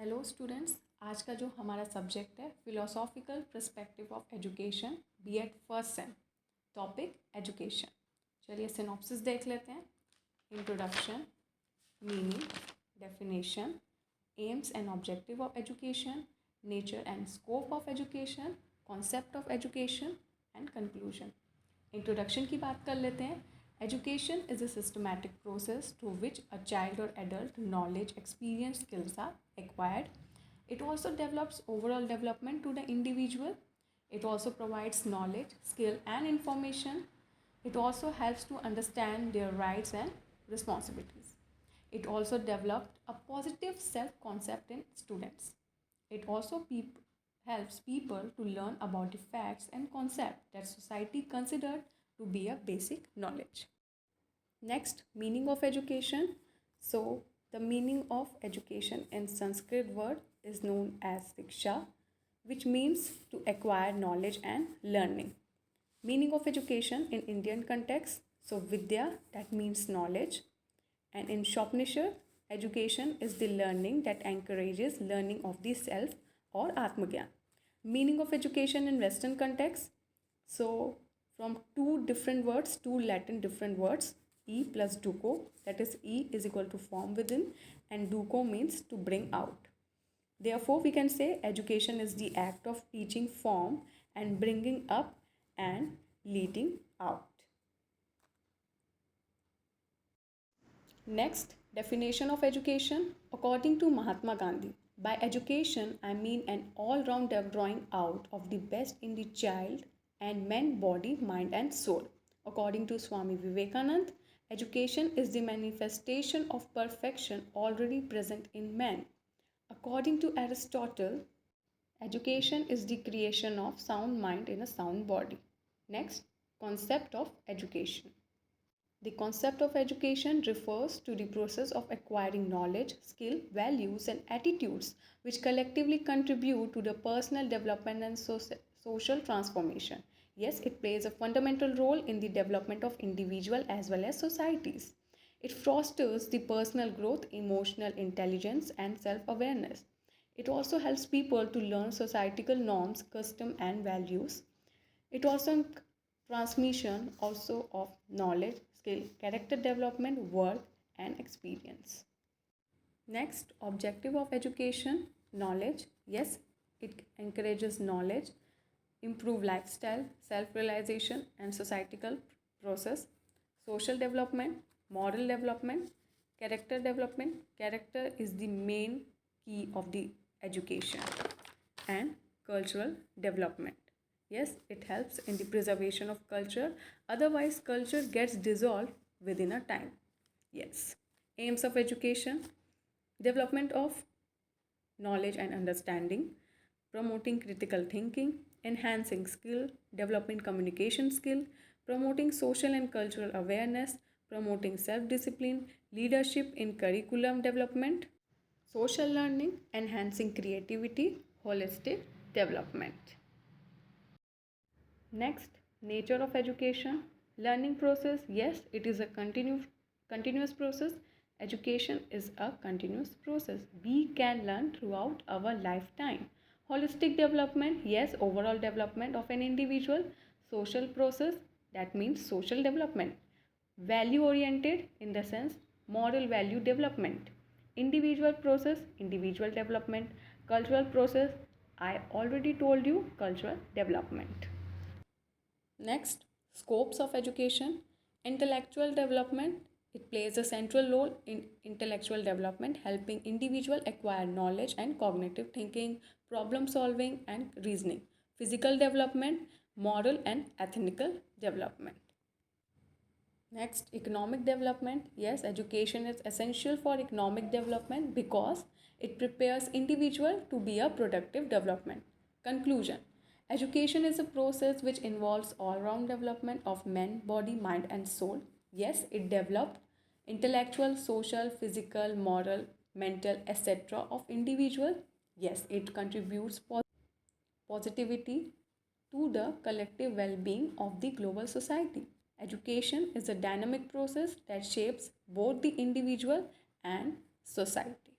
Hello students, आज का जो हमारा सब्जेक्ट है philosophical perspective of education BEd first sem, topic education. चलिए सिनॉप्सिस देख लेते हैं। Introduction, meaning, definition, aims and objective of education, nature and scope of education, concept of education and conclusion. Introduction की बात कर लेते हैं। Education is a systematic process through which a child or adult knowledge, experience, skills are acquired. It also develops overall development to the individual. It also provides knowledge, skill, and information. It also helps to understand their rights and responsibilities. It also developed a positive self-concept in students. It also helps people to learn about the facts and concepts that society considered to be a basic knowledge. Next, meaning of education. So, the meaning of education in Sanskrit word is known as Diksha, which means to acquire knowledge and learning. Meaning of education in Indian context. So, Vidya, that means knowledge. And in Shopnishad, education is the learning that encourages learning of the self or Atmagyan. Meaning of education in Western context. So, from two different words, two Latin different words, E plus duco, that is E is equal to form within, and duco means to bring out. Therefore, we can say education is the act of teaching form and bringing up and leading out. Next, definition of education. According to Mahatma Gandhi, by education I mean an all-round drawing out of the best in the child and man, body, mind and soul. According to Swami Vivekananda, education is the manifestation of perfection already present in man. According to Aristotle, education is the creation of sound mind in a sound body. Next, concept of education. The concept of education refers to the process of acquiring knowledge, skill, values, and attitudes which collectively contribute to the personal development and social transformation. Yes, it plays a fundamental role in the development of individual as well as societies. It fosters the personal growth, emotional intelligence, and self-awareness. It also helps people to learn societal norms, custom, and values. It also transmission also of knowledge, skill, character development, work, and experience. Next, objective of education, knowledge. Yes, it encourages knowledge, improve lifestyle, self-realization, and societal process. Social development, moral development, character development. Character is the main key of the education. And cultural development. Yes, it helps in the preservation of culture. Otherwise, culture gets dissolved within a time. Yes. Aims of education. Development of knowledge and understanding. Promoting critical thinking. Enhancing skill. Developing communication skill. Promoting social and cultural awareness. Promoting self-discipline. Leadership in curriculum development. Social learning. Enhancing creativity. Holistic development. Next, nature of education. Learning process. Yes, it is a continuous process. Education is a continuous process. We can learn throughout our lifetime. Holistic development. Yes, overall development of an individual. Social process. That means social development. Value oriented in the sense moral value development. Individual process. Individual development. Cultural process. I already told you cultural development. Next, scopes of education. Intellectual development. It plays a central role in intellectual development, helping individual acquire knowledge and cognitive thinking, problem solving and reasoning. Physical development, moral and ethical development. Next, economic development. Yes, education is essential for economic development because it prepares individual to be a productive development. Conclusion. Education is a process which involves all-round development of man, body, mind and soul. Yes, it develops intellectual, social, physical, moral, mental, etc. of individual. Yes, it contributes positivity to the collective well-being of the global society. Education is a dynamic process that shapes both the individual and society.